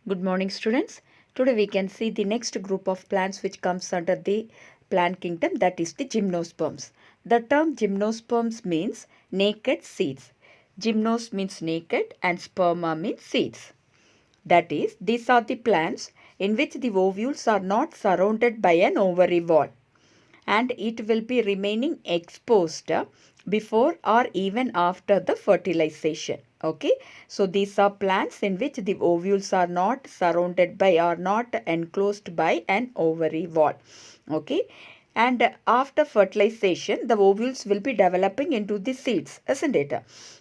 Good morning, students. Today we can see the next group of plants which comes under the plant kingdom, that is the gymnosperms. The term gymnosperms means naked seeds. Gymnos means naked and sperma means seeds. That is, these are the plants in which the ovules are not surrounded by an ovary wall, and it will be remaining exposed before or even after the fertilization. Okay, so these are plants in which the ovules are not surrounded by or not enclosed by an ovary wall. Okay, and after fertilization the ovules will be developing into the seeds, isn't it?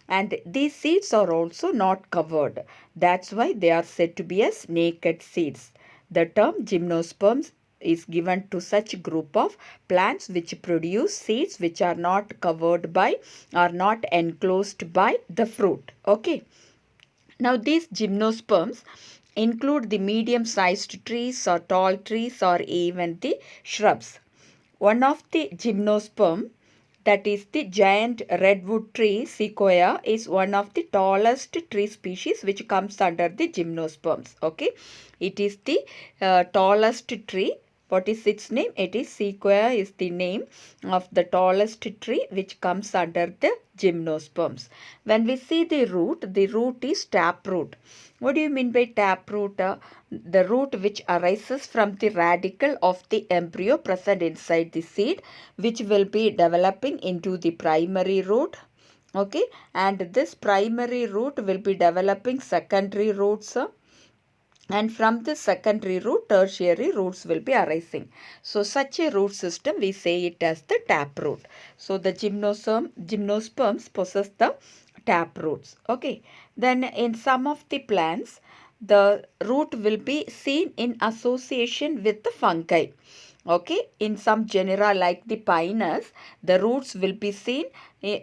And these seeds are also not covered. That's why they are said to be as naked seeds. The term gymnosperms is given to such group of plants which produce seeds which are not covered by or not enclosed by the fruit. Okay. Now these gymnosperms include the medium-sized trees or tall trees or even the shrubs. One of the gymnosperm, that is the giant redwood tree sequoia, is one of the tallest tree species which comes under the gymnosperms. Okay, it is the tallest tree. What is its name? It is sequoia is the name of the tallest tree which comes under the gymnosperms. When we see the root is taproot. What do you mean by taproot? The root which arises from the radicle of the embryo present inside the seed, which will be developing into the primary root. Okay, and this primary root will be developing secondary roots, and from the secondary root tertiary roots will be arising. So such a root system we say it as the taproot. So the gymnosperms possess the taproots. Okay, then in some of the plants the root will be seen in association with the fungi. Okay, in some genera like the Pinus, the roots will be seen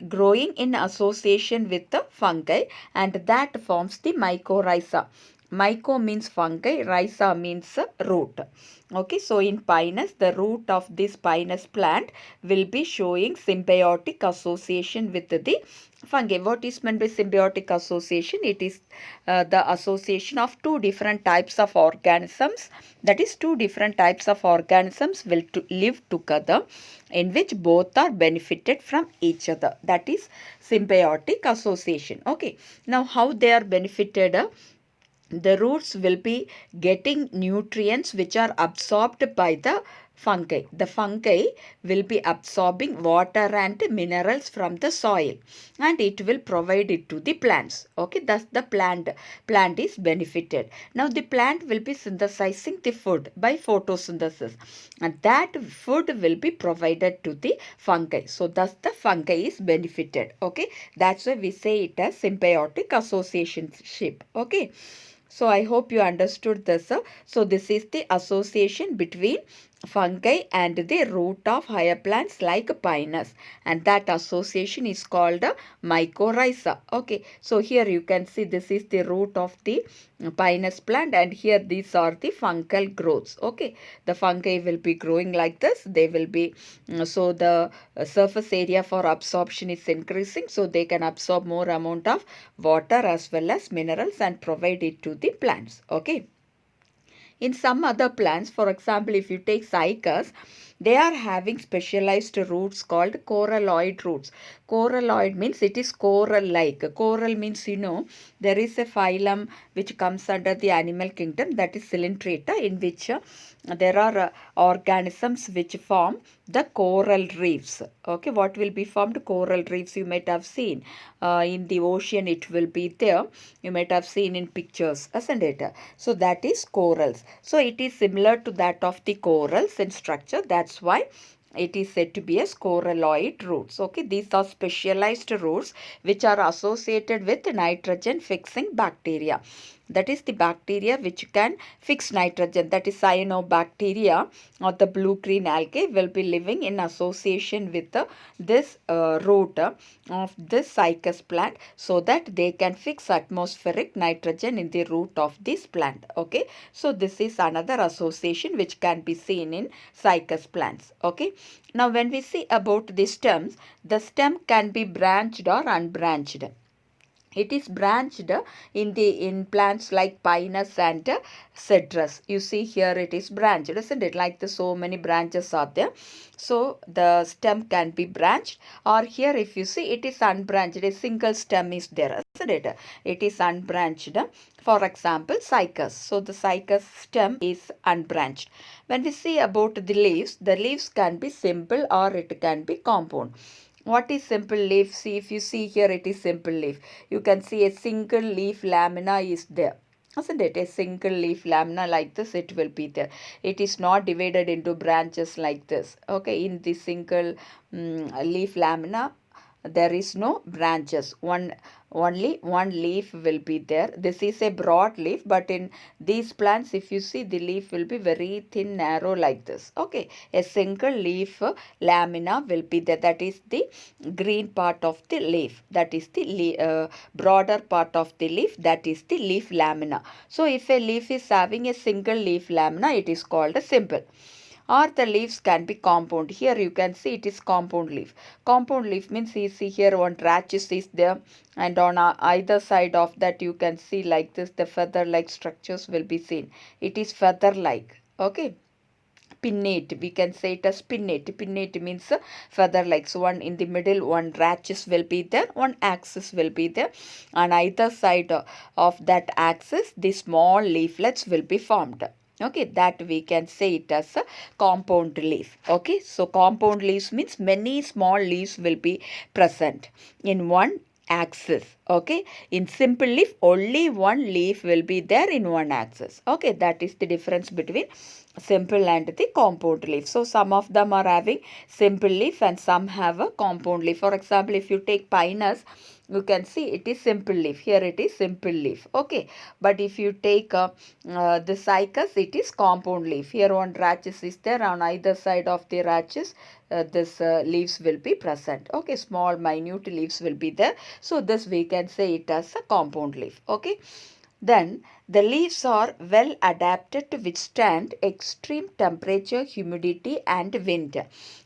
growing in association with the fungi, and that forms the mycorrhiza. Myco means fungi, rhiza means root. Okay, so in Pinus, the root of this Pinus plant will be showing symbiotic association with the fungi. What is meant by symbiotic association? It is the association of two different types of organisms. That is, two different types of organisms will live together, in which both are benefited from each other. That is symbiotic association. Okay, now how they are benefited? The roots will be getting nutrients which are absorbed by the fungi. The fungi will be absorbing water and minerals from the soil, and it will provide it to the plants. Okay, thus the plant is benefited. Now the plant will be synthesizing the food by photosynthesis, and that food will be provided to the fungi. So thus the fungi is benefited. Okay, that's why we say it as symbiotic associationship. Okay. So I hope you understood this. So this is the association between fungi and the root of higher plants like Pinus, and that association is called mycorrhiza. Okay, so here you can see this is the root of the Pinus plant, and here these are the fungal growths. Okay, the fungi will be growing like this. They will be so the surface area for absorption is increasing, so they can absorb more amount of water as well as minerals and provide it to the plants. Okay. In some other plants, for example, if you take Cycas, they are having specialized roots called coralloid roots. Coralloid means it is coral-like. Coral means, there is a phylum which comes under the animal kingdom, that is Coelenterata, in which there are organisms which form the coral reefs. Okay, what will be formed? Coral reefs you might have seen. In the ocean it will be there. You might have seen in pictures, isn't it? So that is corals. So it is similar to that of the corals in structure. That's why it is said to be as coralloid roots. Okay, these are specialized roots which are associated with nitrogen fixing bacteria. That is the bacteria which can fix nitrogen. That is cyanobacteria or the blue-green algae will be living in association with this root of this Cycas plant, so that they can fix atmospheric nitrogen in the root of this plant. Okay, so this is another association which can be seen in Cycas plants. Okay, now when we see about the stems, the stem can be branched or unbranched. It is branched in plants like Pinus and citrus. You see here it is branched, isn't it? Like so many branches are there. So the stem can be branched, or here if you see it is unbranched, a single stem is there, isn't it? It is unbranched. For example, Cycas. So the Cycas stem is unbranched. When we see about the leaves can be simple or it can be compound. What is simple leaf? See, if you see here, it is simple leaf. You can see a single leaf lamina is there. Isn't it? A single leaf lamina like this, it will be there. It is not divided into branches like this. Okay, in the single leaf lamina, there is no branches. Only one leaf will be there. This is a broad leaf, but in these plants, if you see, the leaf will be very thin, narrow like this. Okay, a single leaf lamina will be there. That is the green part of the leaf. That is the broader part of the leaf. That is the leaf lamina. So if a leaf is having a single leaf lamina, it is called a simple. Or the leaves can be compound. Here you can see it is compound leaf. Compound leaf means you see here one rachis is there, and on either side of that you can see like this, the feather like structures will be seen. It is feather like. Okay. Pinnate, we can say it as pinnate. Pinnate means feather like. So one in the middle, one rachis will be there, one axis will be there. On either side of that axis, the small leaflets will be formed. Okay, that we can say it as a compound leaf. Okay, so compound leaves means many small leaves will be present in one axis. Okay, in simple leaf only one leaf will be there in one axis. Okay, that is the difference between simple and the compound leaf. So some of them are having simple leaf and some have a compound leaf. For example, if you take Pinus, you can see it is simple leaf. Here it is simple leaf. Okay, but if you take the Cycas, it is compound leaf. Here one rachis is there, on either side of the rachis this leaves will be present. Okay, small minute leaves will be there. So this we can say it as a compound leaf. Okay, then the leaves are well adapted to withstand extreme temperature, humidity and wind.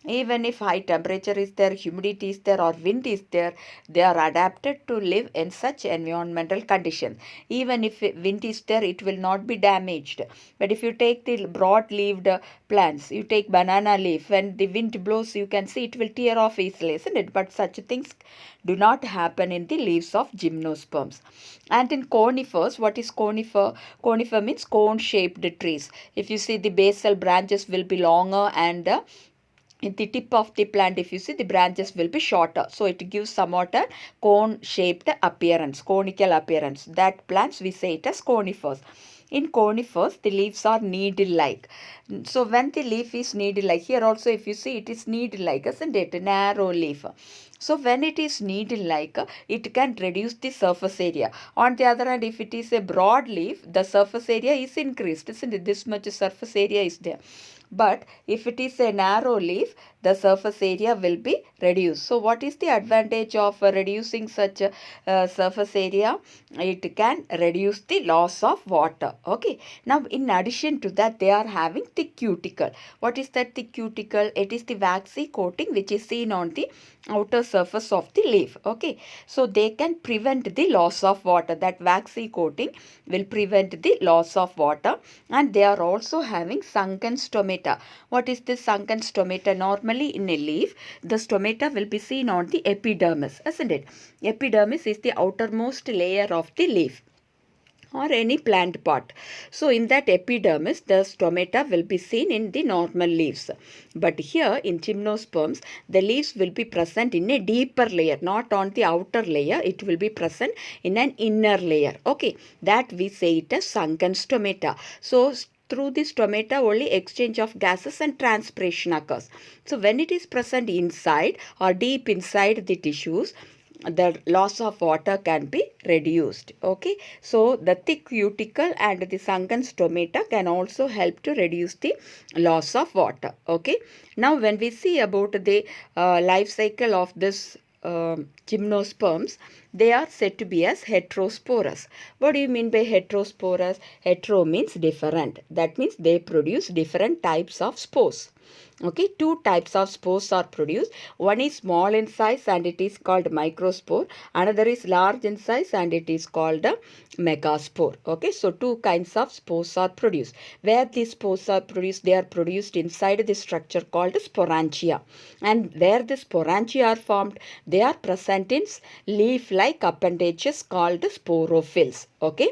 Even if high temperature is there, humidity is there or wind is there, they are adapted to live in such environmental conditions. Even if wind is there, it will not be damaged. But if you take the broad-leaved plants, you take banana leaf, when the wind blows, you can see it will tear off easily, isn't it? But such things do not happen in the leaves of gymnosperms. And in conifers, what is conifer? Conifer means cone-shaped trees. If you see, the basal branches will be longer and in the tip of the plant, if you see, the branches will be shorter. So it gives somewhat a cone-shaped appearance, conical appearance. That plants we say it as conifers. In conifers, the leaves are needle-like. So when the leaf is needle-like, here also if you see it is needle-like, isn't it? Narrow leaf. So when it is needle-like, it can reduce the surface area. On the other hand, if it is a broad leaf, the surface area is increased, isn't it? This much surface area is there. But if it is a narrow leaf, the surface area will be reduced. So what is the advantage of reducing such a surface area? It can reduce the loss of water. Okay. Now in addition to that, they are having the cuticle. What is that, the cuticle? It is the waxy coating which is seen on the outer surface of the leaf. Okay. So they can prevent the loss of water. That waxy coating will prevent the loss of water. And they are also having sunken stomata. What is this sunken stomata? Normally in a leaf, the stomata will be seen on the epidermis, isn't it? Epidermis is the outermost layer of the leaf or any plant part. So in that epidermis, the stomata will be seen in the normal leaves. But here in gymnosperms, the leaves will be present in a deeper layer, not on the outer layer. It will be present in an inner layer. Okay, that we say it as sunken stomata. So through the stomata only exchange of gases and transpiration occurs. So when it is present inside or deep inside the tissues, the loss of water can be reduced. Okay, so the thick cuticle and the sunken stomata can also help to reduce the loss of water. Okay, now when we see about the life cycle of this gymnosperms, they are said to be as heterosporous. What do you mean by heterosporous? Hetero means different. That means they produce different types of spores. Okay, two types of spores are produced. One is small in size and it is called microspore. Another is large in size and it is called a megaspore. Okay, so two kinds of spores are produced. Where these spores are produced, they are produced inside the structure called sporangia. And where the sporangia are formed, they are present in leaf-like appendages called sporophylls. Okay.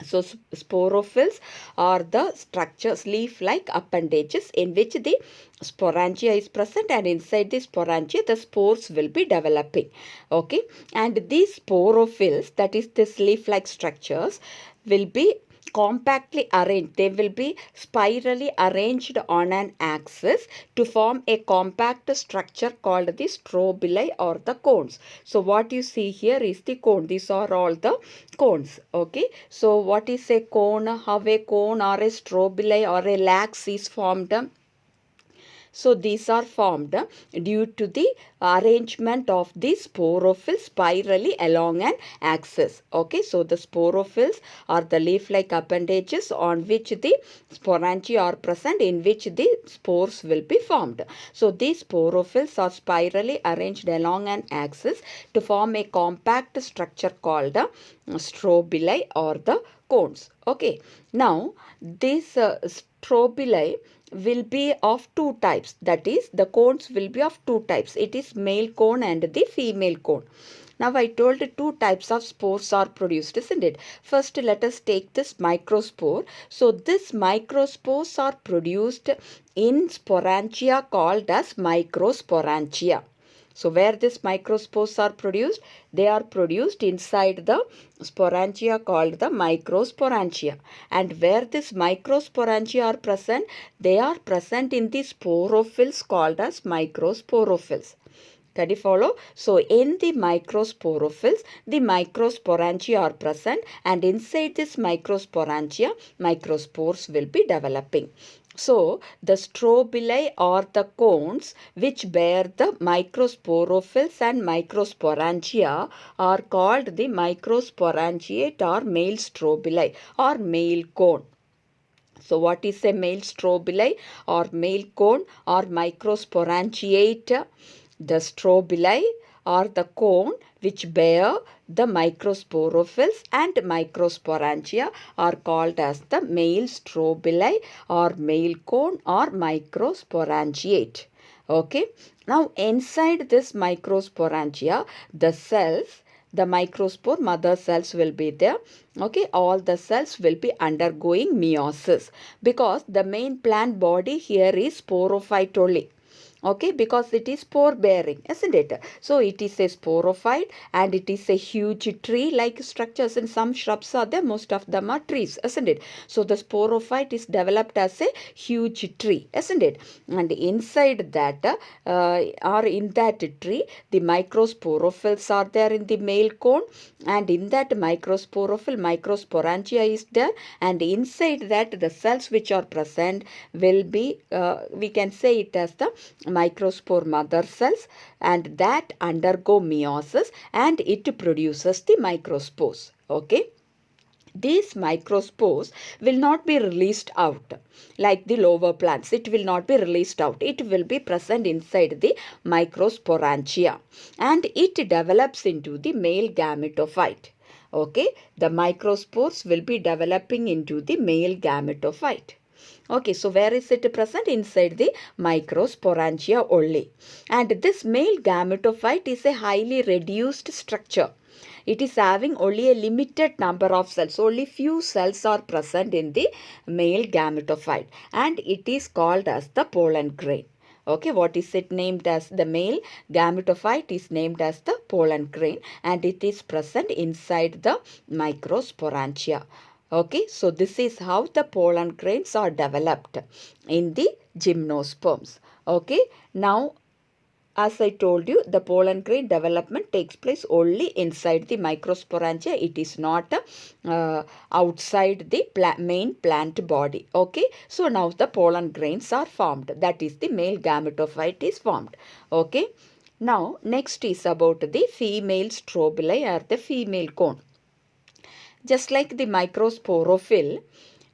So sporophylls are the structures, leaf-like appendages in which the sporangia is present, and inside the sporangia the spores will be developing. Okay, and these sporophylls, that is this leaf-like structures, will be compactly arranged. They will be spirally arranged on an axis to form a compact structure called the strobili or the cones. So what you see here is the cone. These are all the cones. Okay, so what is a cone? How a cone or a strobili or a lax is formed? So these are formed due to the arrangement of the sporophylls spirally along an axis. Okay, so the sporophylls are the leaf-like appendages on which the sporangia are present, in which the spores will be formed. So these sporophylls are spirally arranged along an axis to form a compact structure called strobili or the cones. Okay, now these strobili will be of two types, that is the cones will be of two types. It is male cone and the female cone. Now I told two types of spores are produced, isn't it? First let us take this microspore. So this microspores are produced in sporangia called as microsporangia. So where these microspores are produced, they are produced inside the sporangia called the microsporangia. And where these microsporangia are present, they are present in the sporophylls called as microsporophylls. Can you follow? So in the microsporophylls, the microsporangia are present, and inside this microsporangia, microspores will be developing. So the strobili or the cones which bear the microsporophylls and microsporangia are called the microsporangiate or male strobili or male cone. So what is a male strobili or male cone or microsporangiate? The strobili or the cone which bear the microsporophylls and microsporangia are called as the male strobili or male cone or microsporangiate. Okay. Now inside this microsporangia, the cells, the microspore mother cells will be there. Okay, all the cells will be undergoing meiosis because the main plant body here is sporophyte only. Okay, because it is spore bearing, isn't it? So it is a sporophyte and it is a huge tree like structures, and some shrubs are there, most of them are trees, isn't it? So the sporophyte is developed as a huge tree, isn't it? And inside that or in that tree, the microsporophylls are there in the male cone, and in that microsporophyll, microsporangia is there, and inside that the cells which are present will be, we can say it as the microspore mother cells, and that undergo meiosis and it produces the microspores. Okay. These microspores will not be released out like the lower plants. It will not be released out. It will be present inside the microsporangia and it develops into the male gametophyte. Okay, the microspores will be developing into the male gametophyte. Okay, so where is it present? Inside the microsporangia only. And this male gametophyte is a highly reduced structure. It is having only a limited number of cells. Only few cells are present in the male gametophyte, and it is called as the pollen grain. Okay, what is it named as? The male gametophyte is named as the pollen grain, and it is present inside the microsporangia. Okay, so this is how the pollen grains are developed in the gymnosperms. Okay, now as I told you, the pollen grain development takes place only inside the microsporangia. It is not outside the main plant body. Okay, so now the pollen grains are formed. That is, the male gametophyte is formed. Okay, now next is about the female strobili or the female cone. Just like the microsporophyll,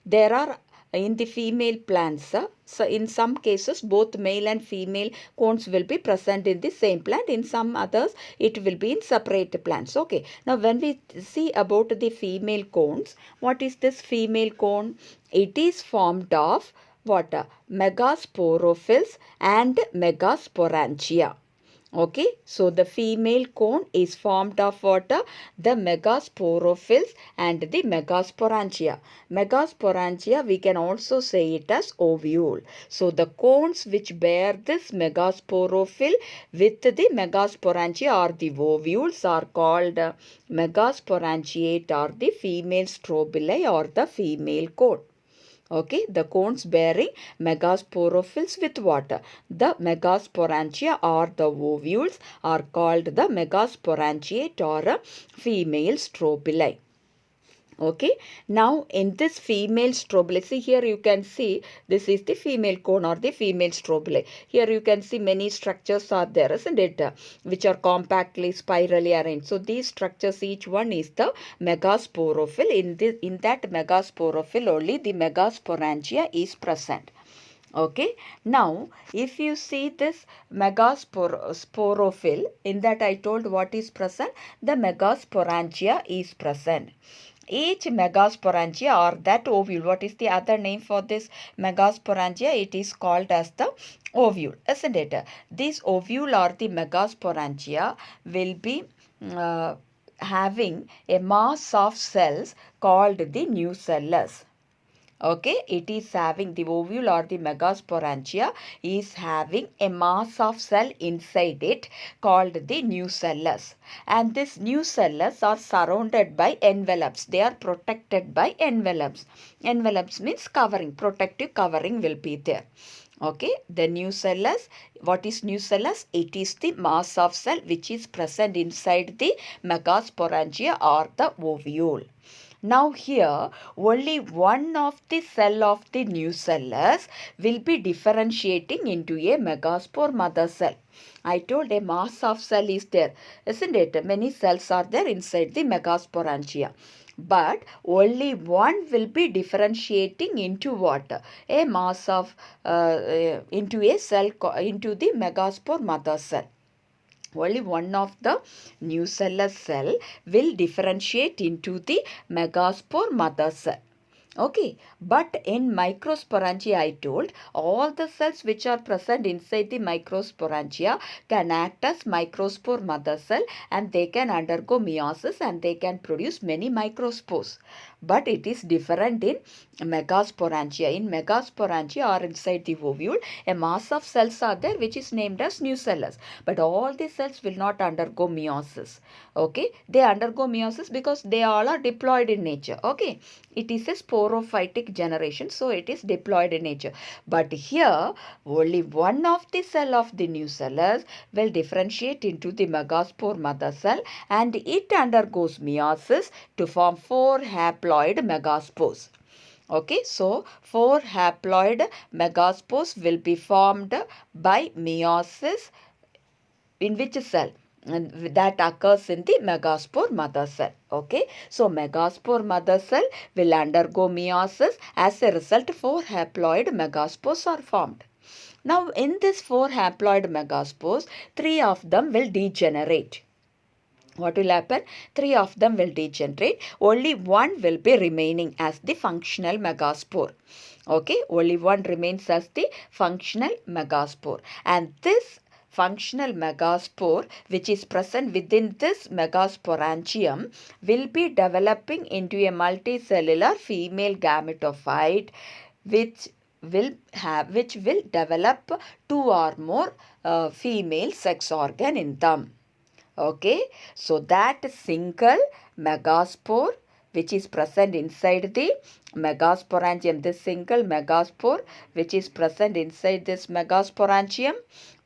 there are in the female plants, so in some cases both male and female cones will be present in the same plant. In some others it will be in separate plants. Okay. Now when we see about the female cones, what is this female cone? It is formed of what? Megasporophylls and megasporangia. Okay, so the female cone is formed of what? The megasporophylls and the megasporangia. Megasporangia, we can also say it as ovule. So the cones which bear this megasporophyll with the megasporangia or the ovules are called megasporangiate or the female strobili or the female cone. Okay, the cones bearing megasporophylls with water. The megasporangia or the ovules are called the megasporangiate or female strobili. Okay, now in this female strobili, see here you can see this is the female cone or the female strobili. Here you can see many structures are there, isn't it, which are compactly spirally arranged. So these structures, each one is the megasporophyll. In that megasporophyll only the megasporangia is present. Okay, now if you see this megasporophyll, in that I told what is present, the megasporangia is present. Each megasporangia or that ovule, what is the other name for this megasporangia? It is called as the ovule, isn't it? This ovule or the megasporangia will be having a mass of cells called the nucellus. Okay, it is having the ovule or the megasporangia is having a mass of cell inside it called the nucellus. And this nucellus are surrounded by envelopes. They are protected by envelopes. Envelopes means covering, protective covering will be there. Okay, the nucellus, what is nucellus? It is the mass of cell which is present inside the megasporangia or the ovule. Now here only one of the cell of the nucellus will be differentiating into a megaspore mother cell. I told a mass of cell is there, isn't it? Many cells are there inside the megasporangia. But only one will be differentiating into what? A mass of, into a cell, into the megaspore mother cell. Only one of the nucellus cell will differentiate into the megaspore mother cell. Okay, but in microsporangia I told all the cells which are present inside the microsporangia can act as microspore mother cell and they can undergo meiosis and they can produce many microspores. But it is different in megasporangia. In megasporangia or inside the ovule, a mass of cells are there which is named as nucellus. But all the cells will not undergo meiosis. Okay, they undergo meiosis because they all are diploid in nature. Okay, it is a sporophytic generation, so it is diploid in nature. But here only one of the cell of the nucellus will differentiate into the megaspore mother cell and it undergoes meiosis to form 4 haploid megaspores. Okay, so 4 haploid megaspores will be formed by meiosis in which cell? And that occurs in the megaspore mother cell. Okay, so megaspore mother cell will undergo meiosis. As a result, 4 haploid megaspores are formed. Now in this 4 haploid megaspores, 3 of them will degenerate. What will happen? 3 of them will degenerate. Only one will be remaining as the functional megaspore. Okay, only one remains as the functional megaspore. And this functional megaspore which is present within this megasporangium will be developing into a multicellular female gametophyte which will develop 2 or more female sex organ in them. Okay, so that single megaspore which is present inside the megasporangium, this single megaspore which is present inside this megasporangium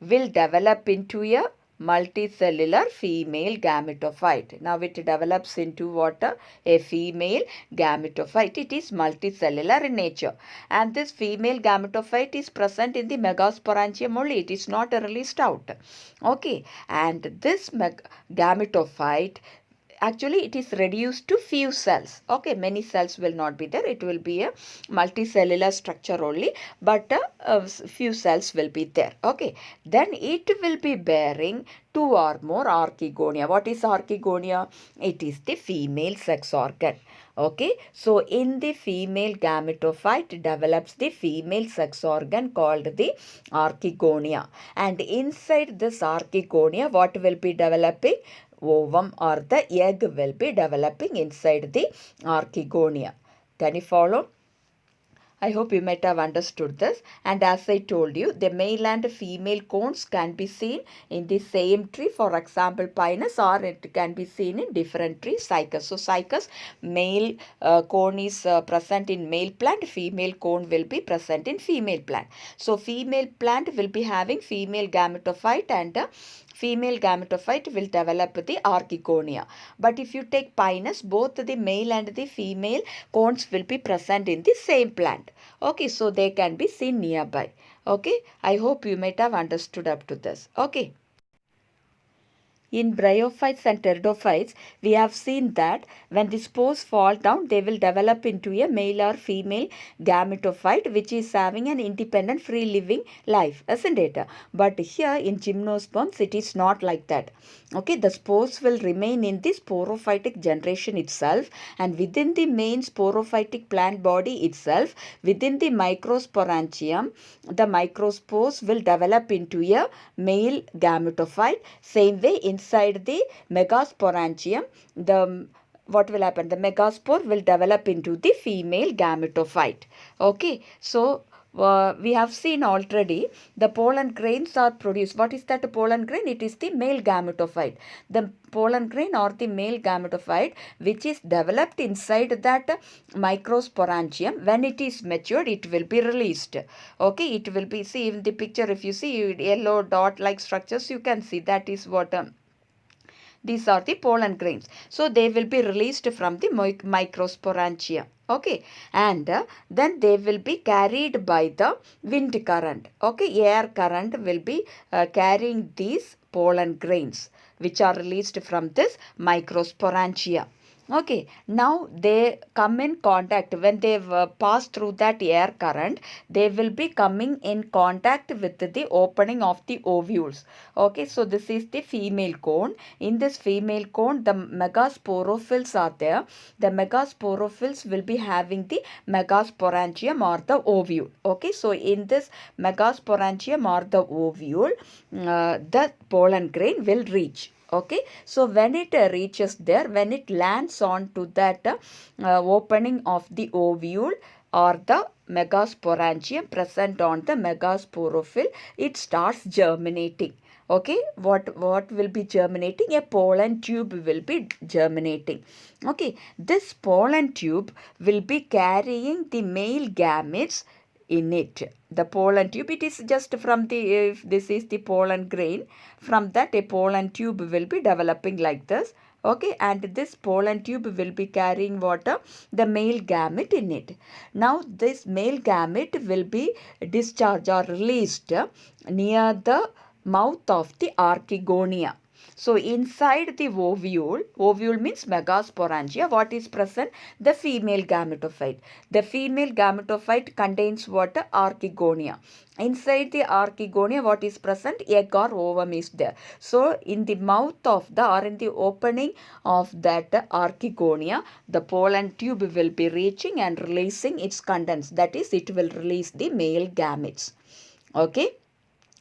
will develop into a multicellular female gametophyte. Now it develops into what? A female gametophyte. It is multicellular in nature. And this female gametophyte is present in the megasporangium only. It is not released out. Okay. And this gametophyte actually it is reduced to few cells. Okay, many cells will not be there. It will be a multicellular structure only, but few cells will be there. Okay, then it will be bearing 2 or more archegonia. What is archegonia? It is the female sex organ. Okay, so in the female gametophyte develops the female sex organ called the archegonia, and inside this archegonia what will be developing? Ovum or the egg will be developing inside the archegonia. Can you follow? I hope you might have understood this. And as I told you, the male and female cones can be seen in the same tree. For example, Pinus, or it can be seen in different trees, Cycas. So, Cycas, male cone is present in male plant, female cone will be present in female plant. So, female plant will be having female gametophyte, and female gametophyte will develop the archegonia. But if you take Pinus, both the male and the female cones will be present in the same plant. Okay, so they can be seen nearby. Okay, I hope you might have understood up to this. Okay. In bryophytes and pteridophytes, we have seen that when the spores fall down, they will develop into a male or female gametophyte, which is having an independent free living life, isn't it? But here in gymnosperms, it is not like that. Okay, the spores will remain in the sporophytic generation itself, and within the main sporophytic plant body itself, within the microsporangium, the microspores will develop into a male gametophyte. Same way inside the megasporangium, what will happen? The megaspore will develop into the female gametophyte. Okay, so we have seen already the pollen grains are produced. What is that pollen grain? It is the male gametophyte. The pollen grain or the male gametophyte which is developed inside that microsporangium, when it is matured, it will be released. Okay, it will be, see in the picture, if you see yellow dot like structures, you can see that is what these are the pollen grains. So they will be released from the microsporangia. Okay, and then they will be carried by the wind current. Okay, air current will be carrying these pollen grains which are released from this microsporangia. Okay, now they come in contact. When they pass through that air current, they will be coming in contact with the opening of the ovules. Okay, so this is the female cone. In this female cone, the megasporophylls are there. The megasporophylls will be having the megasporangium or the ovule. Okay, so in this megasporangium or the ovule, the pollen grain will reach. Okay, so when it reaches there, when it lands on to that opening of the ovule or the megasporangium present on the megasporophyll, it starts germinating. Okay, what will be germinating? A pollen tube will be germinating. Okay, this pollen tube will be carrying the male gametes in it. The pollen tube, it is just from the, if this is the pollen grain, from that a pollen tube will be developing like this. Okay, and this pollen tube will be carrying what? The male gamete in it. Now this male gamete will be discharged or released near the mouth of the archegonia. So inside the ovule means megasporangia, what is present? The female gametophyte. The female gametophyte contains what? Archegonia. Inside the archegonia, what is present? Egg or ovum is there. So in the mouth of the, or in the opening of that archegonia, the pollen tube will be reaching and releasing its contents. That is, it will release the male gametes. Okay.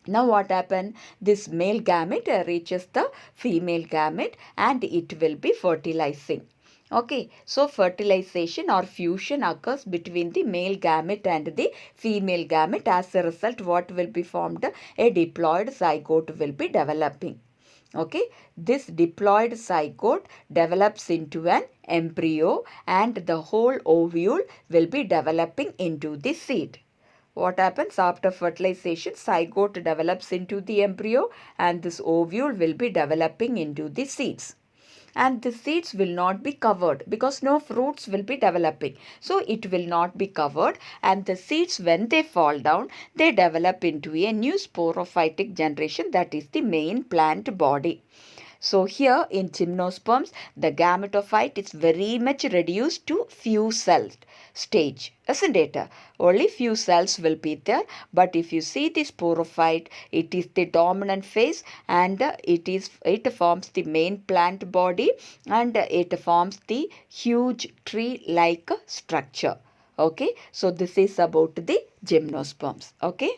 Now what happened? This male gamete reaches the female gamete and it will be fertilizing. Okay, so fertilization or fusion occurs between the male gamete and the female gamete. As a result, what will be formed? A diploid zygote will be developing. Okay, this diploid zygote develops into an embryo and the whole ovule will be developing into the seed. What happens after fertilization? Zygote develops into the embryo and this ovule will be developing into the seeds. And the seeds will not be covered because no fruits will be developing. So it will not be covered, and the seeds, when they fall down, they develop into a new sporophytic generation, that is the main plant body. So here in gymnosperms, the gametophyte is very much reduced to few cells stage, isn't it? Only few cells will be there, but if you see the sporophyte, it is the dominant phase, and it forms the main plant body, and it forms the huge tree-like structure. Okay, so this is about the gymnosperms. Okay.